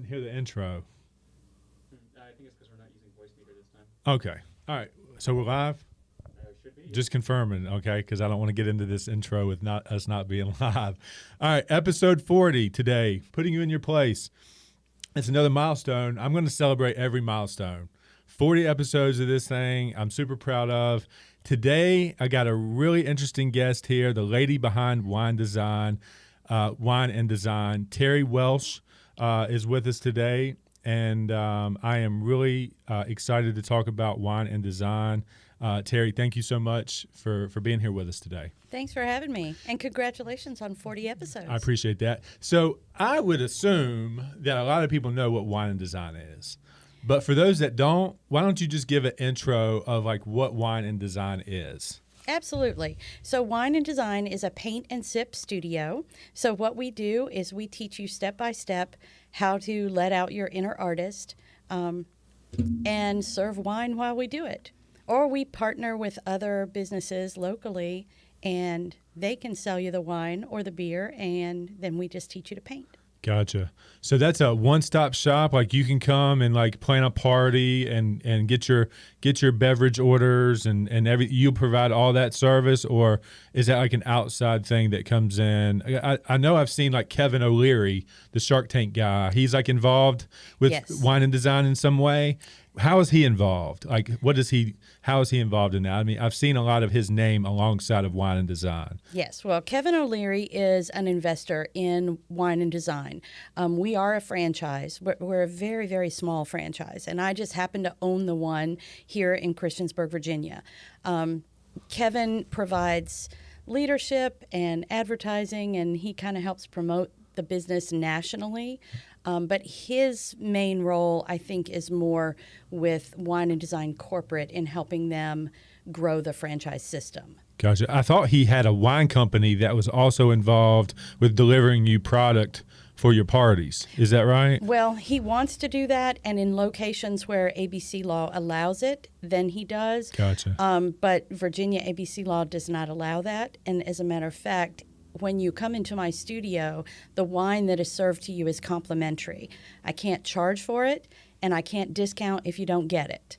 didn't hear the intro. I think it's because we're not using voice meter this time. Okay. All right. So we're live? Should be. Just confirming, okay? Because I don't want to get into this intro with us not being live. All right. Episode 40 today, putting you in your place. It's another milestone. I'm going to celebrate every milestone. 40 episodes of this thing I'm super proud of. Today, I got a really interesting guest here, the lady behind Wine and Design. Terri Welch is with us today, and I am really excited to talk about wine and design. Terri, thank you so much for being here with us today. Thanks for having me, and congratulations on 40 episodes. I appreciate that. So I would assume that a lot of people know what wine and design is. But for those that don't, why don't you just give an intro of like what wine and design is? Absolutely. So Wine and Design is a paint and sip studio. So what we do is we teach you step by step how to let out your inner artist and serve wine while we do it. Or we partner with other businesses locally and they can sell you the wine or the beer, and then we just teach you to paint. Gotcha. So that's a one-stop shop. Like you can come and like plan a party and get your beverage orders and you provide all that service, or is that like an outside thing that comes in? I know I've seen like Kevin O'Leary, the Shark Tank guy. He's like involved with wine and design in some way. How is he involved? Like how is he involved in that? I mean, I've seen a lot of his name alongside of wine and design. Yes. Well, Kevin O'Leary is an investor in Wine and Design. We are a franchise. We're a very, very small franchise, and I just happen to own the one here in Christiansburg, Virginia. Kevin provides leadership and advertising, and he kind of helps promote the business nationally. But his main role, I think, is more with Wine and Design Corporate in helping them grow the franchise system. Gotcha. I thought he had a wine company that was also involved with delivering you product for your parties. Is that right? Well, he wants to do that, and in locations where ABC law allows it, then he does. Gotcha. But Virginia ABC law does not allow that, and as a matter of fact, when you come into my studio, the wine that is served to you is complimentary. I can't charge for it, and I can't discount if you don't get it.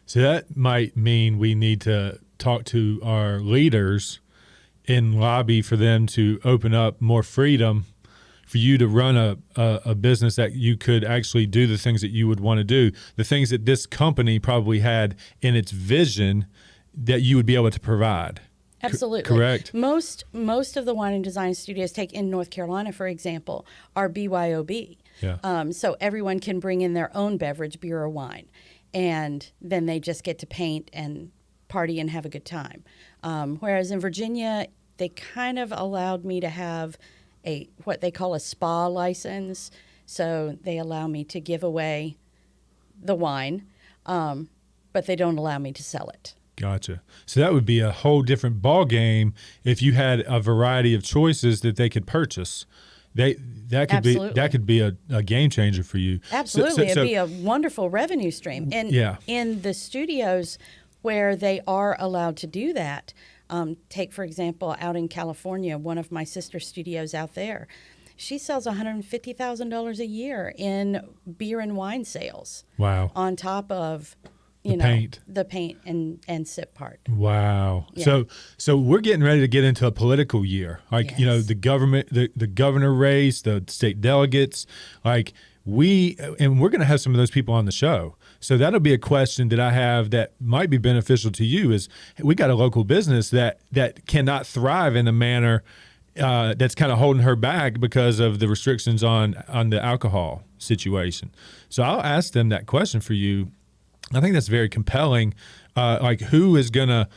So that might mean we need to talk to our leaders in lobby for them to open up more freedom for you to run a business that you could actually do the things that you would want to do, the things that this company probably had in its vision that you would be able to provide. Absolutely. Correct. Most of the wine and design studios, take in North Carolina, for example, are BYOB. Yeah. So everyone can bring in their own beverage, beer or wine, and then they just get to paint and party and have a good time. Whereas in Virginia, they kind of allowed me to have what they call a spa license. So they allow me to give away the wine, but they don't allow me to sell it. Gotcha. So that would be a whole different ball game if you had a variety of choices that they could purchase. That could be a game changer for you. Absolutely. It'd be a wonderful revenue stream. And in the studios where they are allowed to do that, take, for example, out in California, one of my sister studios out there, she sells $150,000 a year in beer and wine sales. Wow. On top of the paint and sip part. Wow. Yeah. So we're getting ready to get into a political year. Like, yes. The government, the governor race, the state delegates, like we're going to have some of those people on the show. So that'll be a question that I have that might be beneficial to you is we got a local business that cannot thrive in a manner that's kind of holding her back because of the restrictions on the alcohol situation. So I'll ask them that question for you. I think that's very compelling. Like who is gonna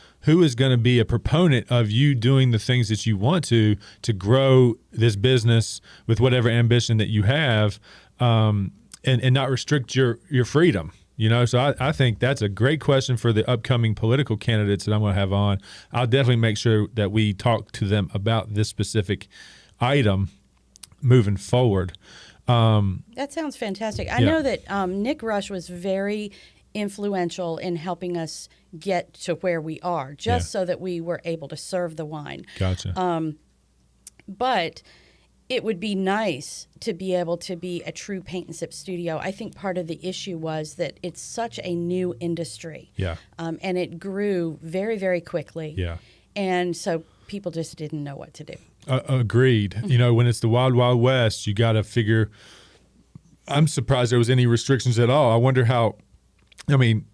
be a proponent of you doing the things that you want to grow this business with whatever ambition that you have, and not restrict your freedom. So I think that's a great question for the upcoming political candidates that I'm going to have on. I'll definitely make sure that we talk to them about this specific item moving forward. That sounds fantastic. I know that Nick Rush was very influential in helping us get to where we are, just so that we were able to serve the wine. Gotcha. But it would be nice to be able to be a true paint and sip studio. I think part of the issue was that it's such a new industry. Yeah. And it grew very, very quickly. Yeah. And so people just didn't know what to do. Agreed. You know, when it's the wild, wild west, you got to figure. I'm surprised there was any restrictions at all. I wonder how. I mean,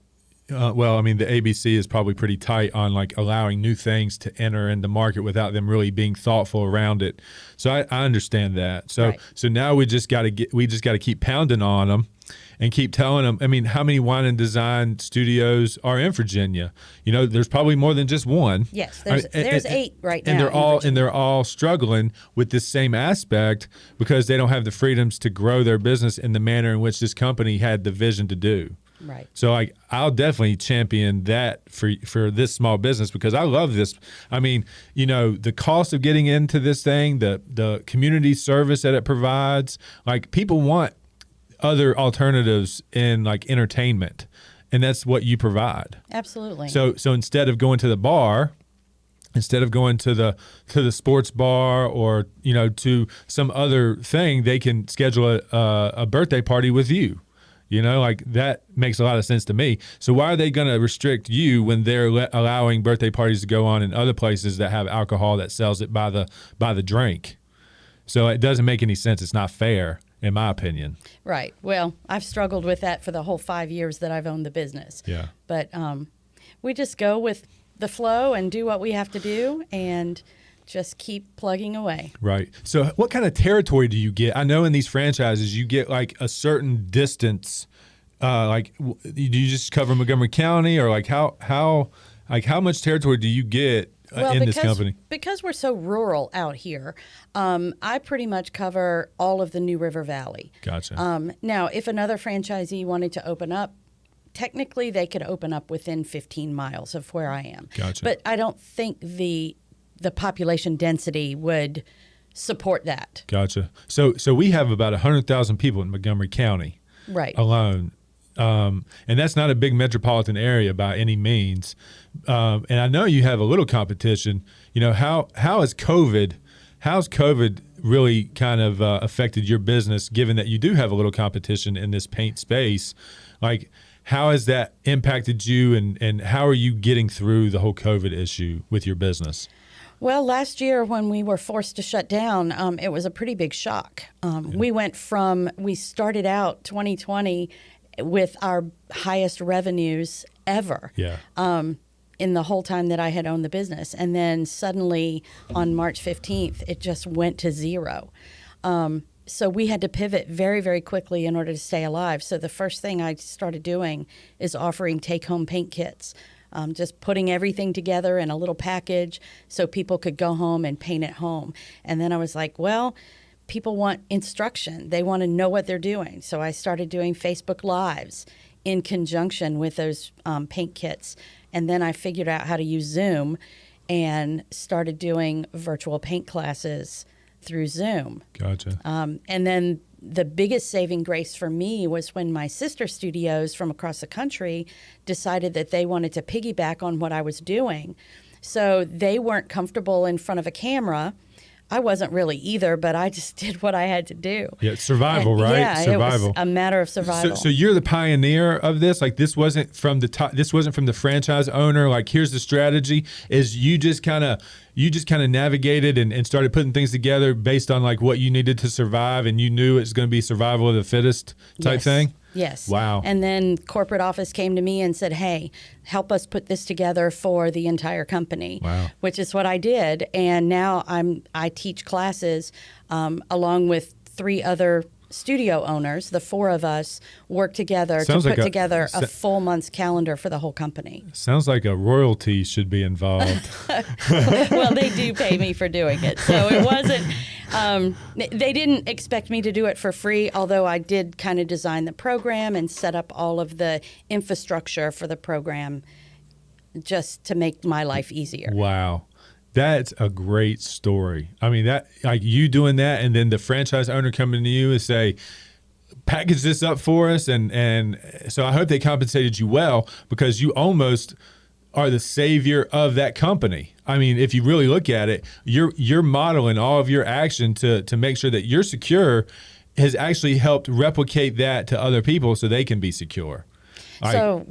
the ABC is probably pretty tight on like allowing new things to enter in the market without them really being thoughtful around it. So I understand that. So Right. so now we just got to keep pounding on them and keep telling them. I mean, how many wine and design studios are in Virginia? You know, there's probably more than just one. Yes, there's 8 right now. And they're all struggling with this same aspect because they don't have the freedoms to grow their business in the manner in which this company had the vision to do. Right. So I'll definitely champion that for this small business because I love this. I mean, you know, the cost of getting into this thing, the community service that it provides, like people want other alternatives in like entertainment, and that's what you provide. Absolutely. So instead of going to the bar, instead of going to the sports bar or, you know, to some other thing, they can schedule a birthday party with you. You know, like that makes a lot of sense to me. So why are they going to restrict you when they're allowing birthday parties to go on in other places that have alcohol that sells it by the drink? So it doesn't make any sense. It's not fair, in my opinion. Right. Well, I've struggled with that for the whole 5 years that I've owned the business. Yeah. But we just go with the flow and do what we have to do and just keep plugging away. Right. So what kind of territory do you get? I know in these franchises you get like a certain distance. Do you just cover Montgomery County, or like how much territory do you get in this company? Because we're so rural out here, I pretty much cover all of the New River Valley. Gotcha. Now, if another franchisee wanted to open up, technically they could open up within 15 miles of where I am. Gotcha. But I don't think the population density would support that. Gotcha. So we have about 100,000 people in Montgomery County, Right. alone, and that's not a big metropolitan area by any means. And I know you have a little competition. You know, how's COVID really kind of affected your business, given that you do have a little competition in this paint space? Like, how has that impacted you, and how are you getting through the whole COVID issue with your business? Well, last year when we were forced to shut down, it was a pretty big shock. We started out 2020 with our highest revenues ever. Yeah. In the whole time that I had owned the business. And then suddenly on March 15th, it just went to zero. So we had to pivot very, very quickly in order to stay alive. So the first thing I started doing is offering take-home paint kits. Just putting everything together in a little package so people could go home and paint at home. And then I was like, well, people want instruction. They want to know what they're doing. So I started doing Facebook Lives in conjunction with those paint kits. And then I figured out how to use Zoom and started doing virtual paint classes through Zoom. Gotcha. And then the biggest saving grace for me was when my sister studios from across the country decided that they wanted to piggyback on what I was doing. So they weren't comfortable in front of a camera. I wasn't really either, but I just did what I had to do. Yeah, survival, right? Yeah, survival. It was a matter of survival. So you're the pioneer of this. Like this wasn't from the top. This wasn't from the franchise owner. Like here's the strategy. Is you just kind of navigated and started putting things together based on like what you needed to survive, and you knew it's going to be survival of the fittest type thing. Yes. Wow. And then corporate office came to me and said, hey, help us put this together for the entire company. Wow. Which is what I did. And now I teach classes along with 3 other studio owners. The 4 of us work together to put together a full month's calendar for the whole company. Sounds like a royalty should be involved. Well, they do pay me for doing it. So it wasn't, they didn't expect me to do it for free, although I did kind of design the program and set up all of the infrastructure for the program just to make my life easier. Wow. That's a great story. I mean, that like you doing that, and then the franchise owner coming to you and say, package this up for us. And so I hope they compensated you well, because you almost are the savior of that company. I mean, if you really look at it, you're modeling all of your action to make sure that you're secure has actually helped replicate that to other people so they can be secure. So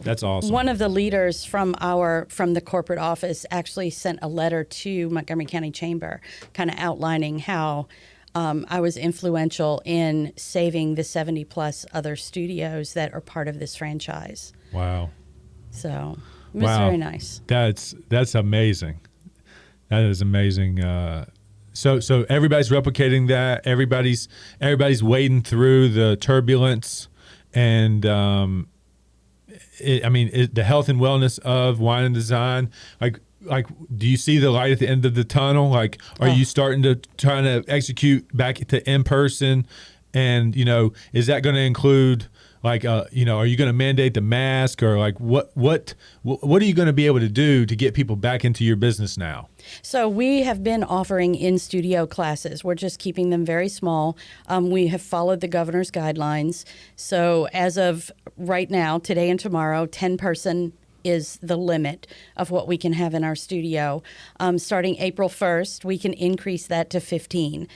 that's awesome. One of the leaders from the corporate office actually sent a letter to Montgomery County Chamber, kind of outlining how I was influential in saving the 70 plus other studios that are part of this franchise. Wow. So it was very nice. That's amazing. That is amazing. So everybody's replicating that. Everybody's wading through the turbulence, and the health and wellness of wine and design. Like, do you see the light at the end of the tunnel? Like, are you starting to trying to execute back to in person? And is that going to include like, are you going to mandate the mask, or like what are you going to be able to do to get people back into your business now? So we have been offering in-studio classes. We're just keeping them very small. We have followed the governor's guidelines. So as of right now, today and tomorrow, 10-person is the limit of what we can have in our studio. Starting April 1st, we can increase that to 15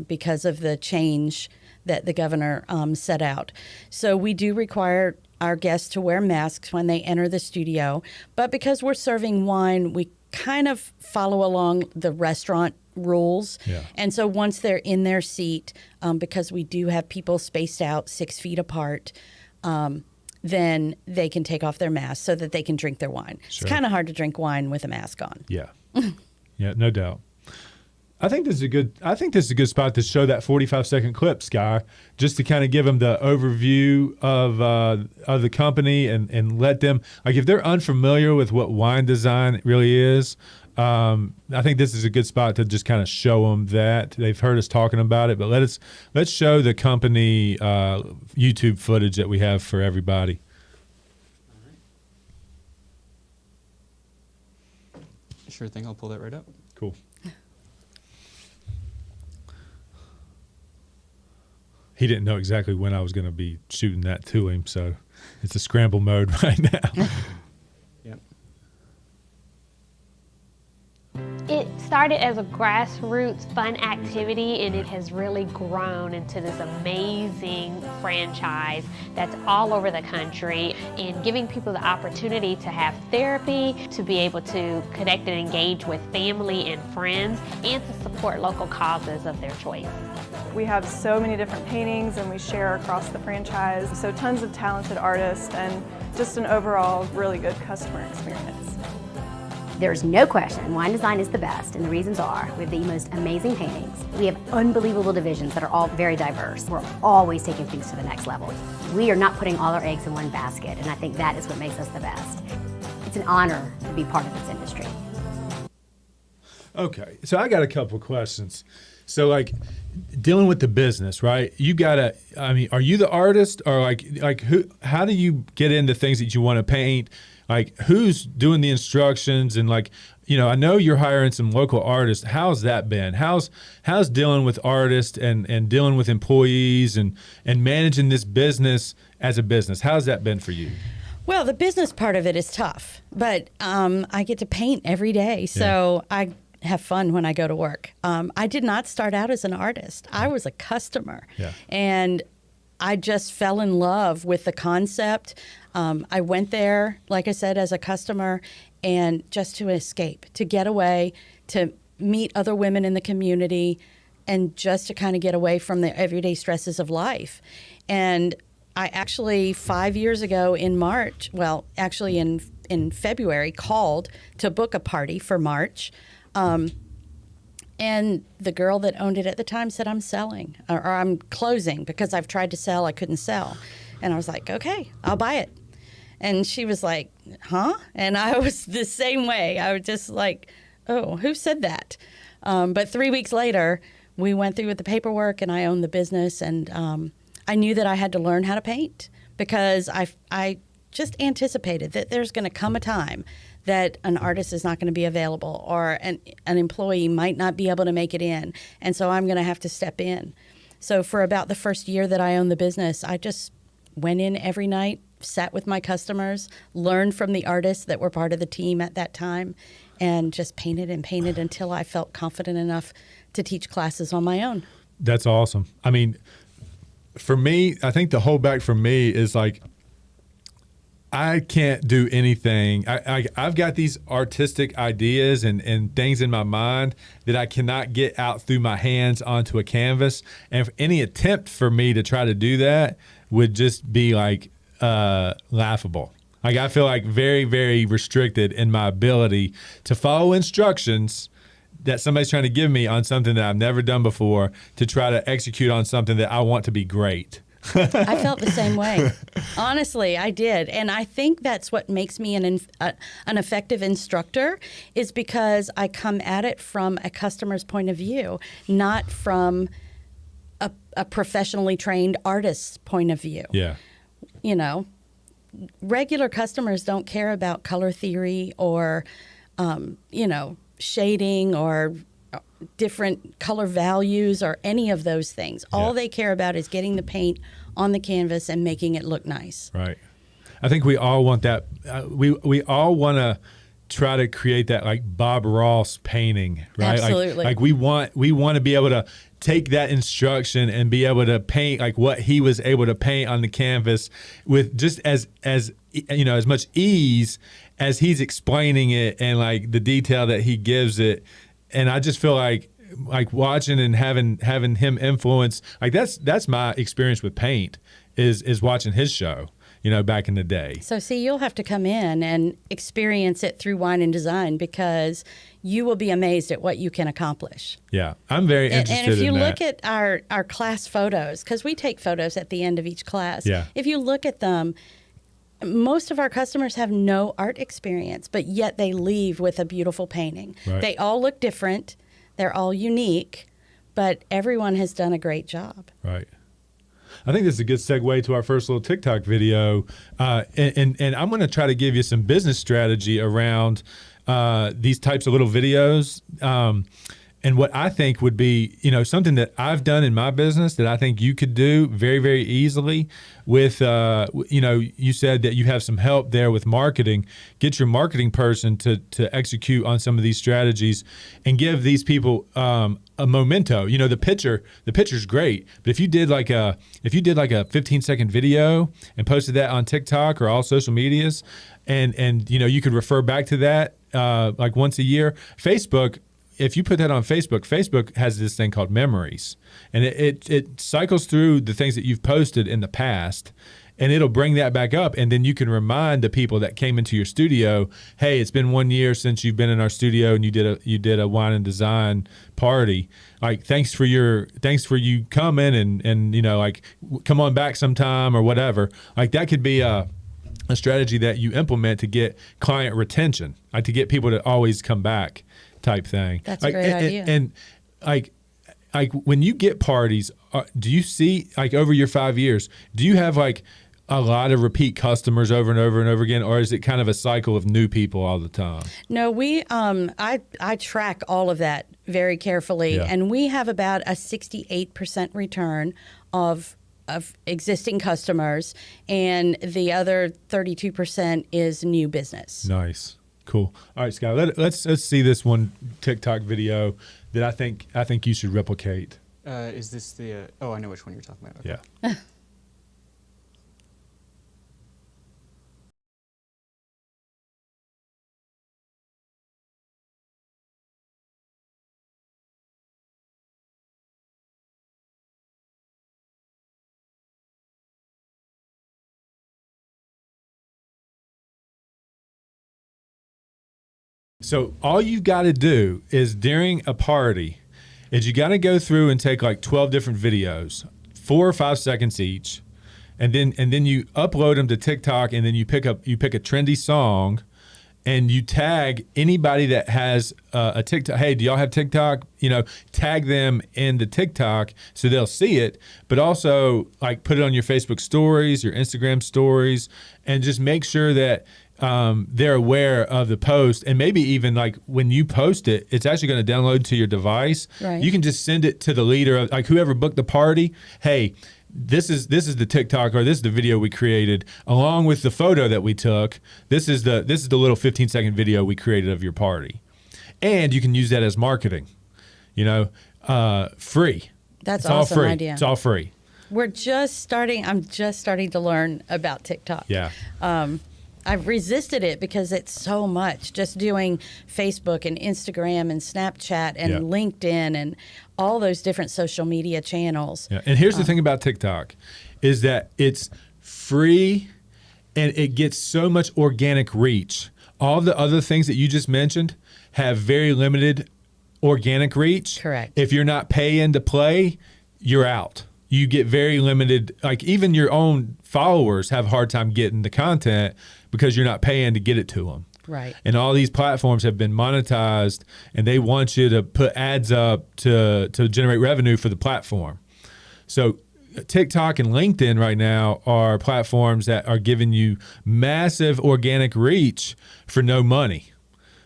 because of the change that the governor set out. So we do require our guests to wear masks when they enter the studio. But because we're serving wine, we kind of follow along the restaurant rules. Yeah. And so once they're in their seat, because we do have people spaced out 6 feet apart, then they can take off their mask so that they can drink their wine. Sure. It's kind of hard to drink wine with a mask on. Yeah. Yeah, no doubt. I think this is a good spot to show that 45-second clip, Sky, just to kind of give them the overview of the company and let them, like, if they're unfamiliar with what wine design really is, I think this is a good spot to just kind of show them that. They've heard us talking about it, but let's show the company YouTube footage that we have for everybody. Sure thing. I'll pull that right up. Cool. He didn't know exactly when I was going to be shooting that to him, so it's a scramble mode right now. Yep. It started as a grassroots fun activity, and it has really grown into this amazing franchise that's all over the country, and giving people the opportunity to have therapy, to be able to connect and engage with family and friends, and to support local causes of their choice. We have so many different paintings, and we share across the franchise, so tons of talented artists and just an overall really good customer experience. There's no question wine design is the best, and the reasons are we have the most amazing paintings. We have unbelievable divisions that are all very diverse. We're always taking things to the next level. We are not putting all our eggs in one basket, and I think that is what makes us the best. It's an honor to be part of this industry. Okay, so I got a couple questions. So, like, dealing with the business, right? You gotta. I mean, are you the artist, or like who? How do you get into things that you want to paint? Like, who's doing the instructions? And like, I know you're hiring some local artists. How's that been? How's dealing with artists and dealing with employees and managing this business as a business? How's that been for you? Well, the business part of it is tough, but I get to paint every day, so I have fun when I go to work. I did not start out as an artist. I was a customer, and I just fell in love with the concept. I went there, like I said, as a customer, and just to escape, to get away, to meet other women in the community, and just to kind of get away from the everyday stresses of life. And I actually, 5 years ago in March, well, actually in February, called to book a party for March. And the girl that owned it at the time said, I'm selling, or I'm closing, because I've tried to sell, I couldn't sell. And I was like, okay, I'll buy it. And she was like, huh? And I was the same way. I was just like, oh, who said that? But 3 weeks later, we went through with the paperwork, and I owned the business. And I knew that I had to learn how to paint, because I just anticipated that there's going to come a time that an artist is not going to be available, or an employee might not be able to make it in. And so I'm going to have to step in. So for about the first year that I owned the business, I just went in every night sat with my customers, learned from the artists that were part of the team at that time, and just painted and painted until I felt confident enough to teach classes on my own. That's awesome. I mean, for me, I think the holdback for me is like, I can't do anything. I've got these artistic ideas and things in my mind that I cannot get out through my hands onto a canvas. And if any attempt for me to try to do that would just be like laughable. Like I feel like very, very restricted in my ability to follow instructions that somebody's trying to give me on something that I've never done before to try to execute on something that I want to be great. I felt the same way. Honestly, I did. And I think that's what makes me an effective instructor, is because I come at it from a customer's point of view, not from a professionally trained artist's point of view. Yeah. You know, regular customers don't care about color theory or, shading or different color values or any of those things. All they care about is getting the paint on the canvas and making it look nice. Right. I think we all want that. We all want to try to create that like Bob Ross painting, right? Absolutely. Like we want to be able to take that instruction and be able to paint like what he was able to paint on the canvas with just as much ease as he's explaining it and like the detail that he gives it. And I just feel like watching and having him influence, like that's my experience with paint is watching his show, back in the day. So see, you'll have to come in and experience it through Wine and Design, because you will be amazed at what you can accomplish. Yeah, I'm very interested in that. And if you look at our class photos, because we take photos at the end of each class, if you look at them, most of our customers have no art experience, but yet they leave with a beautiful painting. Right. They all look different. They're all unique, but everyone has done a great job. Right. I think this is a good segue to our first little TikTok video. And I'm going to try to give you some business strategy around these types of little videos. And what I think would be, something that I've done in my business that I think you could do very, very easily with, you said that you have some help there with marketing. Get your marketing person to execute on some of these strategies and give these people a memento. The picture's great, but if you did like a 15-second video and posted that on TikTok or all social medias, and you could refer back to that like once a year. Facebook, if you put that on Facebook has this thing called memories, and it cycles through the things that you've posted in the past, and it'll bring that back up, and then you can remind the people that came into your studio, hey, it's been 1 year since you've been in our studio and you did a wine and design party. Like, thanks for you coming and like come on back sometime or whatever. Like that could be a strategy that you implement to get client retention, like to get people to always come back type thing. That's a great idea. And like when you get parties, do you see, like over your 5 years, do you have like a lot of repeat customers over and over and over again, or is it kind of a cycle of new people all the time? No, I track all of that very carefully, and we have about a 68% return of existing customers, and the other 32% is new business. Nice. Cool. All right, Scott, let's see this one TikTok video that I think you should replicate. Is this the? Oh, I know which one you're talking about. Okay. Yeah. So all you got to do is during a party is you got to go through and take like 12 different videos, 4 or 5 seconds each, and then you upload them to TikTok, and then you pick a trendy song, and you tag anybody that has a TikTok. Hey, do y'all have TikTok? Tag them in the TikTok so they'll see it, but also like put it on your Facebook stories, your Instagram stories, and just make sure that they're aware of the post. And maybe even like when you post it, it's actually going to download to your device. Right. You can just send it to the leader of like whoever booked the party. Hey, this is the TikTok, or this is the video we created along with the photo that we took. This is the little 15-second video we created of your party, and you can use that as marketing. Free. That's it's all awesome free. idea. It's all free. I'm just starting to learn about TikTok. Yeah. I've resisted it because it's so much. Just doing Facebook and Instagram and Snapchat and Yeah. LinkedIn and all those different social media channels. Yeah. And here's the thing about TikTok is that it's free and it gets so much organic reach. All the other things that you just mentioned have very limited organic reach. Correct. If you're not paying to play, you're out. You get very limited, like even your own followers have a hard time getting the content because you're not paying to get it to them. Right. And all these platforms have been monetized and they want you to put ads up to generate revenue for the platform. So TikTok and LinkedIn right now are platforms that are giving you massive organic reach for no money.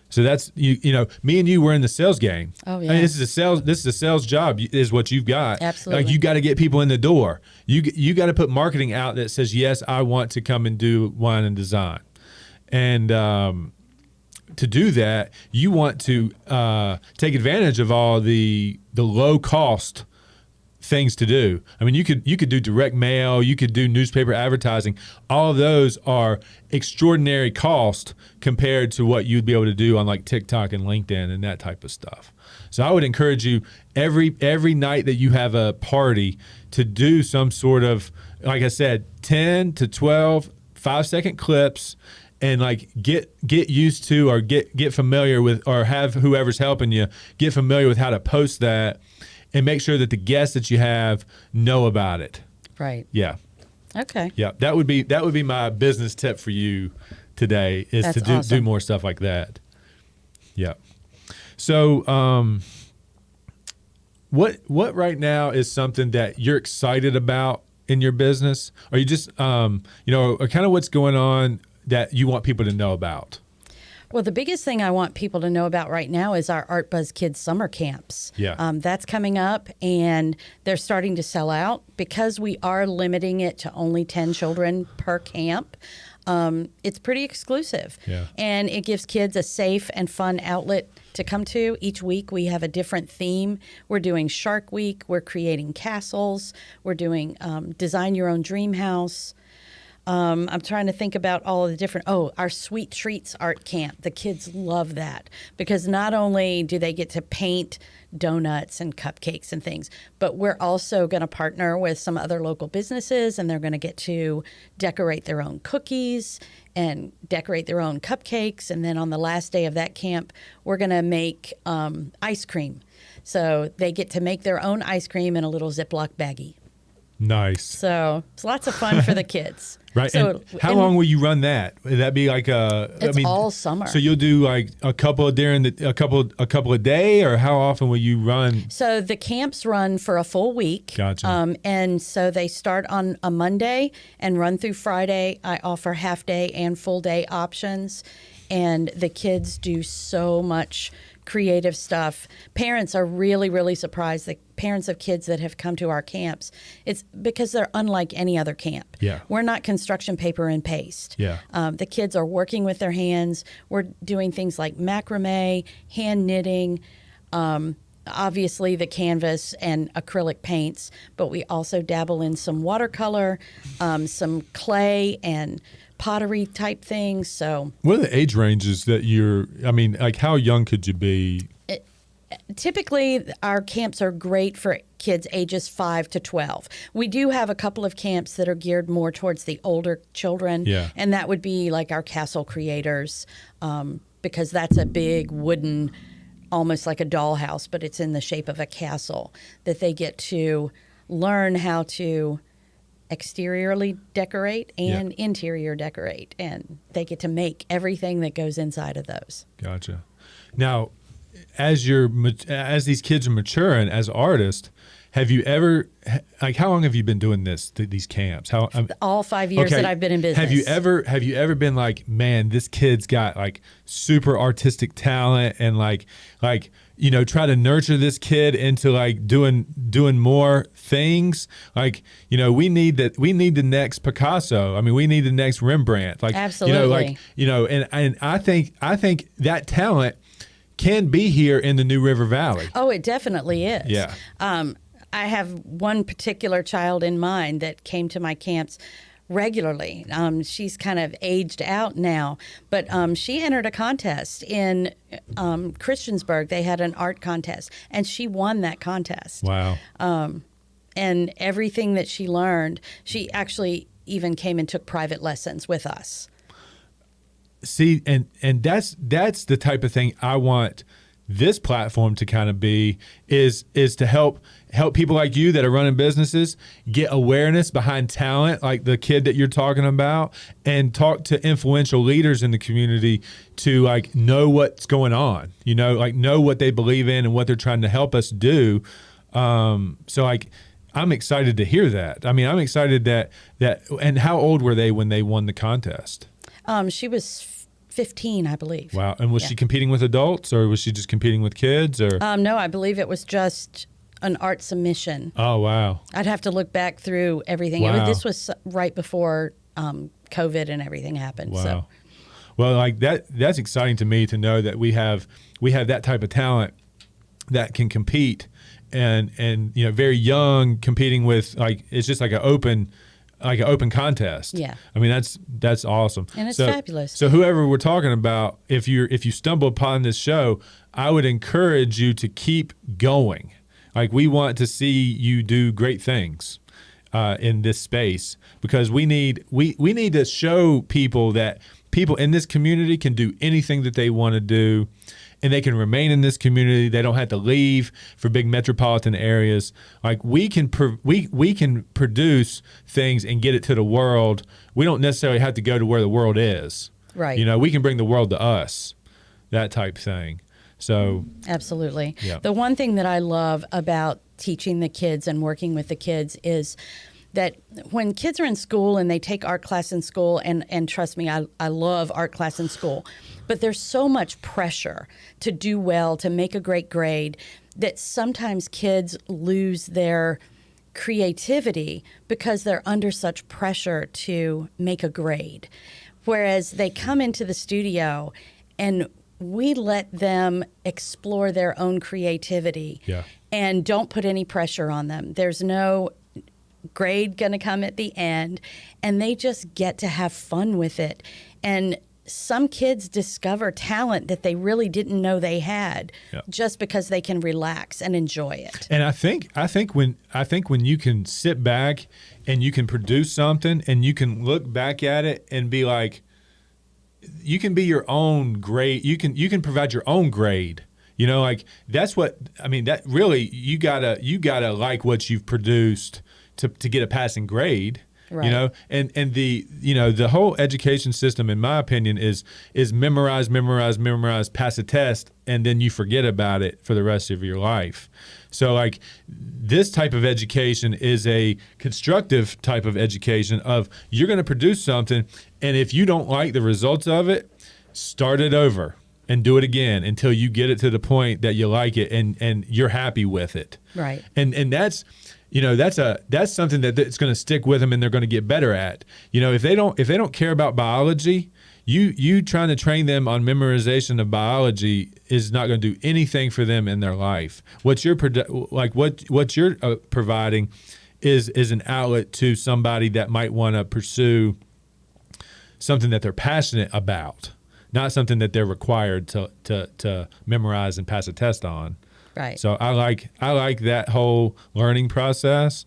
So that's me and you were in the sales game. Oh yeah. I mean, this is a sales job is what you've got. Absolutely. Like you got to get people in the door. You got to put marketing out that says, yes, I want to come and do wine and design. And to do that, you want to take advantage of all the low cost things to do. I mean, you could do direct mail, you could do newspaper advertising. All of those are extraordinary cost compared to what you'd be able to do on like TikTok and LinkedIn and that type of stuff. So I would encourage you every night that you have a party to do some sort of, like I said, 10 to 12 5-second clips and like get used to or get familiar with, or have whoever's helping you get familiar with how to post that. And make sure that the guests that you have know about it. Right. Yeah. Okay. Yeah. That would be my business tip for you today is That's to do awesome. more stuff like that. Yeah. So what right now is something that you're excited about in your business? Or you just or kind of what's going on that you want people to know about? Well, the biggest thing I want people to know about right now is our Art Buzz Kids summer camps. Yeah. That's coming up, and they're starting to sell out because we are limiting it to only 10 children per camp. It's pretty exclusive, Yeah. and it gives kids a safe and fun outlet to come to. Each week we have a different theme. We're doing Shark Week. We're creating castles. We're doing Design Your Own Dream House. I'm trying to think about all of the different, our Sweet Treats Art Camp. The kids love that because not only do they get to paint donuts and cupcakes and things, but we're also going to partner with some other local businesses, and they're going to get to decorate their own cookies and decorate their own cupcakes. And then on the last day of that camp, we're going to make ice cream. So they get to make their own ice cream in a little Ziploc baggie. Nice. So it's lots of fun for the kids. Right. So, and how long will you run that? Would that be like It's all summer. So you'll do like a couple a day, or how often will you run? So the camps run for a full week. Gotcha. And so they start on a Monday and run through Friday. I offer half day and full day options, and the kids do so much creative stuff. Parents are really, really surprised. The parents of kids that have come to our camps, it's because they're unlike any other camp. Yeah. We're not construction paper and paste. Yeah. The kids are working with their hands. We're doing things like macrame, hand knitting, obviously the canvas and acrylic paints, but we also dabble in some watercolor, some clay and pottery type things. So What are the age ranges that like how young could you be? typically our camps are great for kids ages 5 to 12. We do have a couple of camps that are geared more towards the older children. Yeah. And that would be like our castle creators, because that's a big wooden, almost like a dollhouse, but it's in the shape of a castle that they get to learn how to exteriorly decorate and interior decorate, and they get to make everything that goes inside of those. Gotcha. Now, as these kids are maturing as artists, have you ever, like, how long have you been doing these camps? All 5 years that I've been in business. Have you ever been like, man, this kid's got like super artistic talent, and like try to nurture this kid into like doing more things? Like, we need the next Picasso. I mean, we need the next Rembrandt. Like, absolutely. And I think that talent can be here in the New River Valley. Oh, it definitely is. Yeah. I have one particular child in mind that came to my camps regularly. She's kind of aged out now, but she entered a contest in Christiansburg. They had an art contest, and she won that contest. Wow. And everything that she learned, she actually even came and took private lessons with us. See, and that's the type of thing I want this platform to kind of be, is to help people like you that are running businesses get awareness behind talent, like the kid that you're talking about, and talk to influential leaders in the community to like know what's going on, like know what they believe in and what they're trying to help us do. So like, I'm excited to hear that. I mean, I'm excited that and how old were they when they won the contest? She was 15, I believe. Wow. And was she competing with adults, or was she just competing with kids, or? No, I believe it was just an art submission. Oh, wow. I'd have to look back through everything. Wow. This was right before COVID and everything happened. Wow. So. Well, like that's exciting to me to know that we have that type of talent that can compete and very young, competing with, like, it's just like an open contest. Yeah. I mean, that's awesome. And it's fabulous. So whoever we're talking about, if you stumble upon this show, I would encourage you to keep going. Like, we want to see you do great things in this space, because we need to show people that people in this community can do anything that they want to do, and they can remain in this community. They don't have to leave for big metropolitan areas. Like, we can produce things and get it to the world. We don't necessarily have to go to where the world is. Right. We can bring the world to us, that type thing. So absolutely. Yeah. The one thing that I love about teaching the kids and working with the kids is that when kids are in school and they take art class in school, and trust me, I love art class in school, but there's so much pressure to do well, to make a great grade, that sometimes kids lose their creativity because they're under such pressure to make a grade. Whereas they come into the studio and we let them explore their own creativity and don't put any pressure on them. There's no grade going to come at the end, and they just get to have fun with it. And some kids discover talent that they really didn't know they had just because they can relax and enjoy it. And I think when you can sit back and you can produce something and you can look back at it and be like, you can be your own grade. You can provide your own grade. Like, that's what I mean. That really, you gotta like what you've produced to get a passing grade. Right. And the whole education system, in my opinion, is memorize, pass a test, and then you forget about it for the rest of your life. So, like, this type of education is a constructive type of education of, you're going to produce something, and if you don't like the results of it, start it over and do it again until you get it to the point that you like it and you're happy with it. Right. And that's that's something that it's going to stick with them and they're going to get better at. If they don't care about biology, you trying to train them on memorization of biology is not going to do anything for them in their life. What you're providing is an outlet to somebody that might want to pursue something that they're passionate about, not something that they're required to memorize and pass a test on. Right. So I like that whole learning process,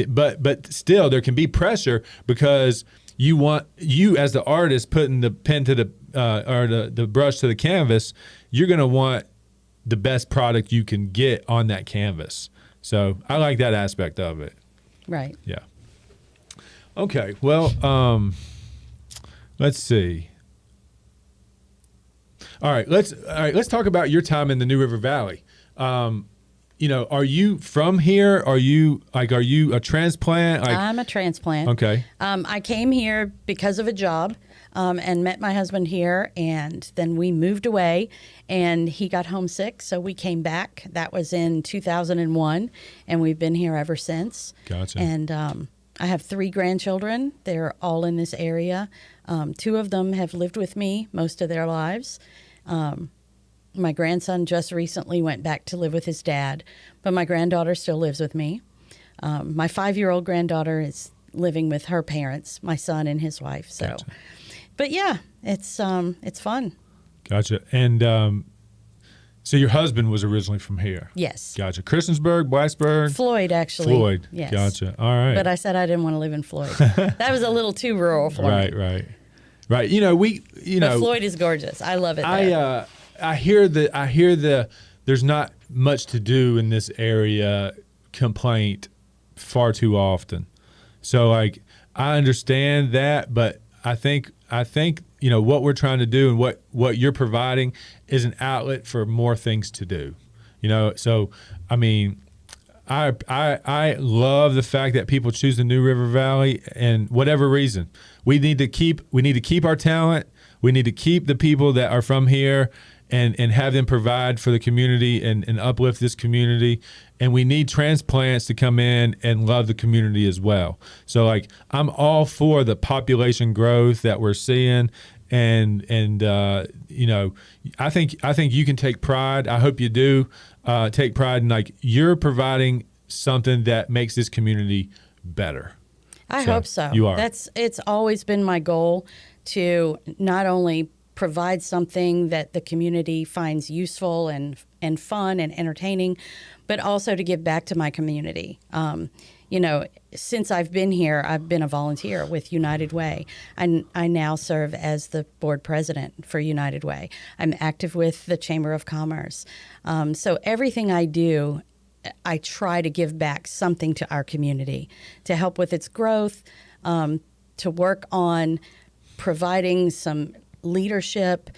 but still there can be pressure because you as the artist putting the pen to the brush to the canvas, you're going to want the best product you can get on that canvas. So I like that aspect of it. Right. Yeah. Okay. Well, let's see. All right. Let's talk about your time in the New River Valley. are you from here? Are you a transplant? I'm a transplant. Okay. I came here because of a job and met my husband here, and then we moved away, and he got homesick, so we came back. That was in 2001, and we've been here ever since. Gotcha. And I have 3 grandchildren. They're all in this area. 2 of them have lived with me most of their lives. My grandson just recently went back to live with his dad, but my granddaughter still lives with me. My 5-year-old granddaughter is living with her parents, my son and his wife. So, Gotcha. But yeah, it's fun. Gotcha. And so your husband was originally from here? Yes. Gotcha. Christiansburg, Blacksburg? Floyd, actually. Floyd. Yes. Gotcha. All right. But I said I didn't want to live in Floyd. That was a little too rural for me. Right. But Floyd is gorgeous. I love it there. I hear the there's not much to do in this area complaint far too often. So I understand that, but I think what we're trying to do and what you're providing is an outlet for more things to do. So I mean, I love the fact that people choose the New River Valley, and whatever reason. We need to keep our talent. We need to keep the people that are from here and have them provide for the community and uplift this community. And we need transplants to come in and love the community as well. So I'm all for the population growth that we're seeing. And I think you can take pride. I hope you do take pride in you're providing something that makes this community better. I hope so. You are. It's always been my goal to not only provide something that the community finds useful and fun and entertaining, but also to give back to my community. Since I've been here, I've been a volunteer with United Way. I now serve as the board president for United Way. I'm active with the Chamber of Commerce. So everything I do, I try to give back something to our community to help with its growth, to work on providing some leadership,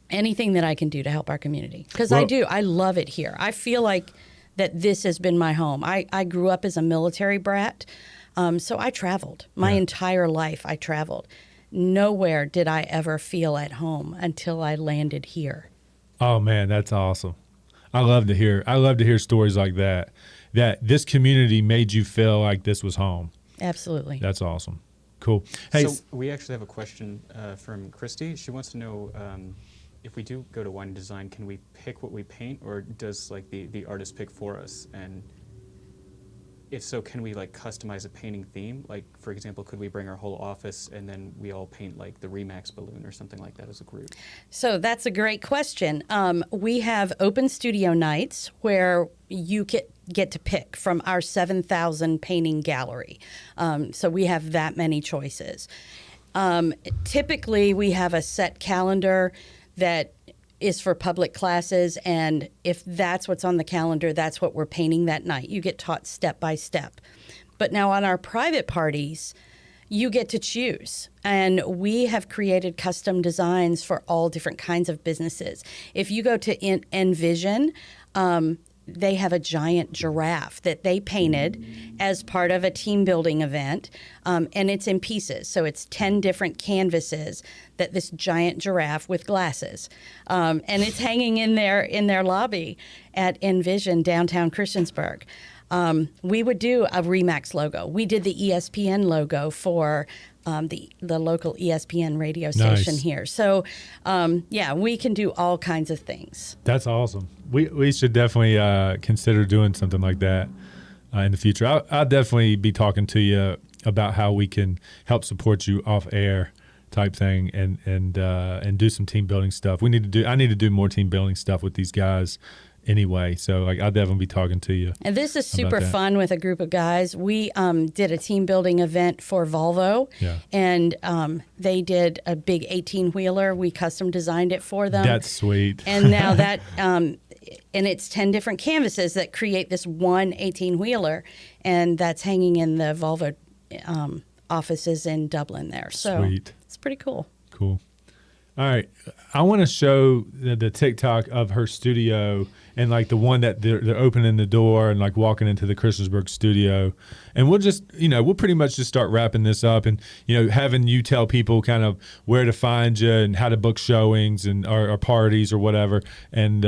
anything that I can do to help our community. Because I love it here. I feel like that this has been my home. I grew up as a military brat, so I traveled. My entire life I traveled. Nowhere did I ever feel at home until I landed here. Oh man, that's awesome. I love to hear stories like that this community made you feel like this was home. Absolutely. That's awesome. Cool. Hey, so we actually have a question from Christy. She wants to know if we do go to wine and design, can we pick what we paint, or does the artist pick for us? And if so, can we customize a painting theme? For example, could we bring our whole office and then we all paint the Remax balloon or something like that as a group? So that's a great question. We have open studio nights where you get to pick from our 7,000 painting gallery. So we have that many choices. Typically, we have a set calendar that is for public classes, and if that's what's on the calendar, that's what we're painting that night. You get taught step by step. But now on our private parties, you get to choose. And we have created custom designs for all different kinds of businesses. If you go to Envision, they have a giant giraffe that they painted as part of a team building event, and it's in pieces. So it's 10 different canvases that this giant giraffe with glasses, and it's hanging in their lobby at Envision downtown Christiansburg. We would do a Remax logo. We did the ESPN logo for the local ESPN radio station here. So, we can do all kinds of things. That's awesome. We should definitely consider doing something like that in the future. I'll definitely be talking to you about how we can help support you off air type thing and do some team building stuff. I need to do more team building stuff with these guys anyway. So I'll definitely be talking to you. And this is super fun with a group of guys. We did a team building event for Volvo, and they did a big 18-wheeler. We custom designed it for them. That's sweet. And now that, and it's 10 different canvases that create this one 18-wheeler, and that's hanging in the Volvo offices in Dublin there. So sweet. It's pretty cool. Cool. All right, I want to show the TikTok of her studio and like the one that they're opening the door and like walking into the Christiansburg studio, and we'll pretty much just start wrapping this up and having you tell people kind of where to find you and how to book showings and or parties or whatever, and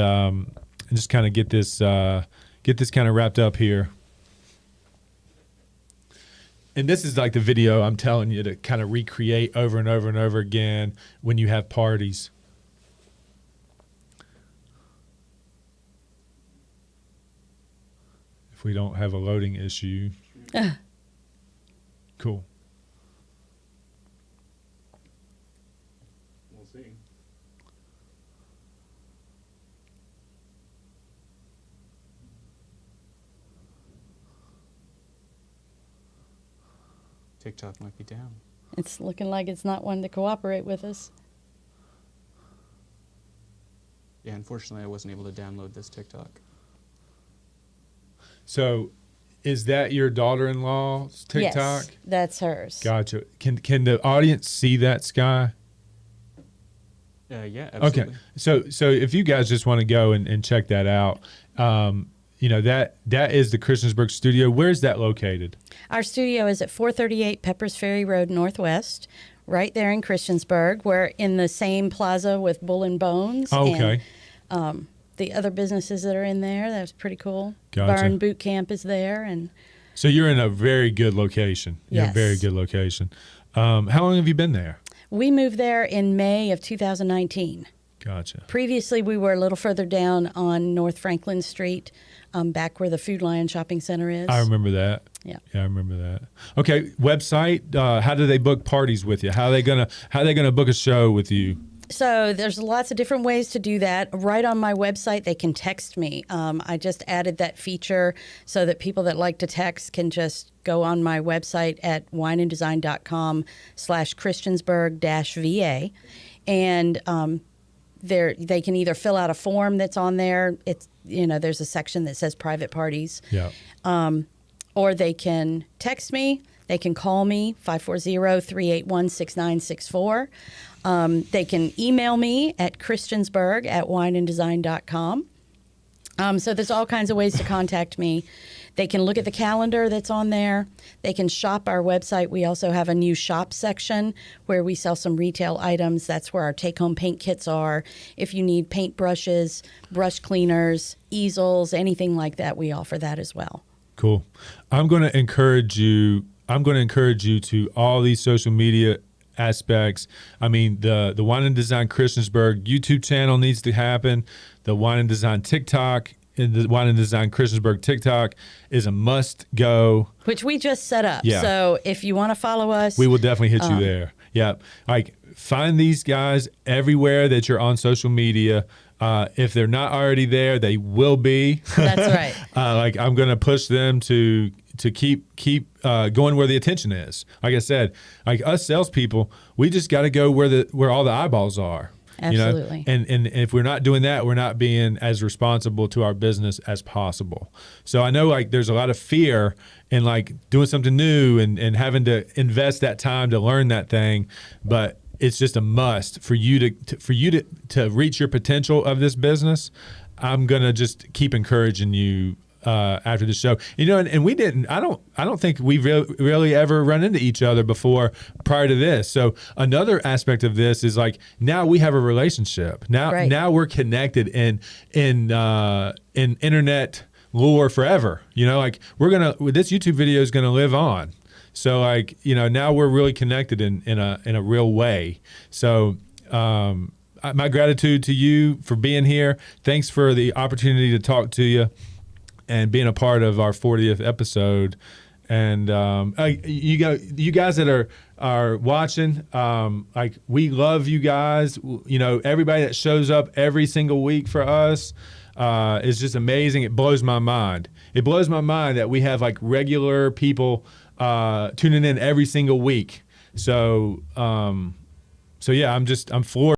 just kind of get this kind of wrapped up here. And this is like the video I'm telling you to kind of recreate over and over and over again when you have parties. If we don't have a loading issue. Cool. We'll see. TikTok might be down. It's looking like it's not one to cooperate with us. Yeah, unfortunately, I wasn't able to download this TikTok. So, is that your daughter-in-law's TikTok? Yes, that's hers. Gotcha. Can the audience see that, Sky? Yeah, absolutely. Okay. So if you guys just want to go and check that out, that is the Christiansburg studio. Where's that located? Our studio is at 438 Peppers Ferry Road Northwest, right there in Christiansburg. We're in the same plaza with Bull and Bones. Oh, okay. And, the other businesses that are in there, that's pretty cool. Gotcha. Bar and Boot Camp is there. And so you're in a very good location. You're in a very good location. How long have you been there? We moved there in May of 2019. Gotcha. Previously, we were a little further down on North Franklin Street, back where the Food Lion Shopping Center is. I remember that. Yeah, I remember that. Okay, website. How do they book parties with you? How are they gonna book a show with you? So there's lots of different ways to do that. Right on my website, they can text me. I just added that feature so that people that like to text can just go on my website at wineanddesign.com/Christiansburg-VA. And they can either fill out a form that's on there. There's a section that says private parties. Yeah. Or they can text me. They can call me, 540-381-6964. They can email me at christiansburg@wineanddesign.com. So there's all kinds of ways to contact me. They can look at the calendar that's on there. They can shop our website. We also have a new shop section where we sell some retail items. That's where our take-home paint kits are. If you need paint brushes, brush cleaners, easels, anything like that, we offer that as well. Cool. I'm going to encourage you to all these social media aspects. I mean, the Wine and Design Christiansburg YouTube channel needs to happen. The Wine and Design TikTok, the Wine and Design Christiansburg TikTok is a must go. Which we just set up. Yeah. So if you want to follow us, we will definitely hit you there. Yeah. Like, find these guys everywhere that you're on social media. If they're not already there, they will be. That's right. I'm going to push them to keep going where the attention is. Like I said, like us salespeople, we just got to go where all the eyeballs are. Absolutely. And if we're not doing that, we're not being as responsible to our business as possible. So I know like there's a lot of fear in like doing something new and having to invest that time to learn that thing, but it's just a must for you to reach your potential of this business. I'm gonna just keep encouraging you after the show, and we didn't. I don't think we really ever run into each other before prior to this. So another aspect of this is like now we have a relationship. Now we're connected in internet lore forever. Like this YouTube video is gonna live on. So now we're really connected in a real way. So my gratitude to you for being here. Thanks for the opportunity to talk to you and being a part of our 40th episode. And you guys that are watching, we love you guys. Everybody that shows up every single week for us is just amazing. It blows my mind. It blows my mind that we have like regular people tuning in every single week. So yeah, I'm floored.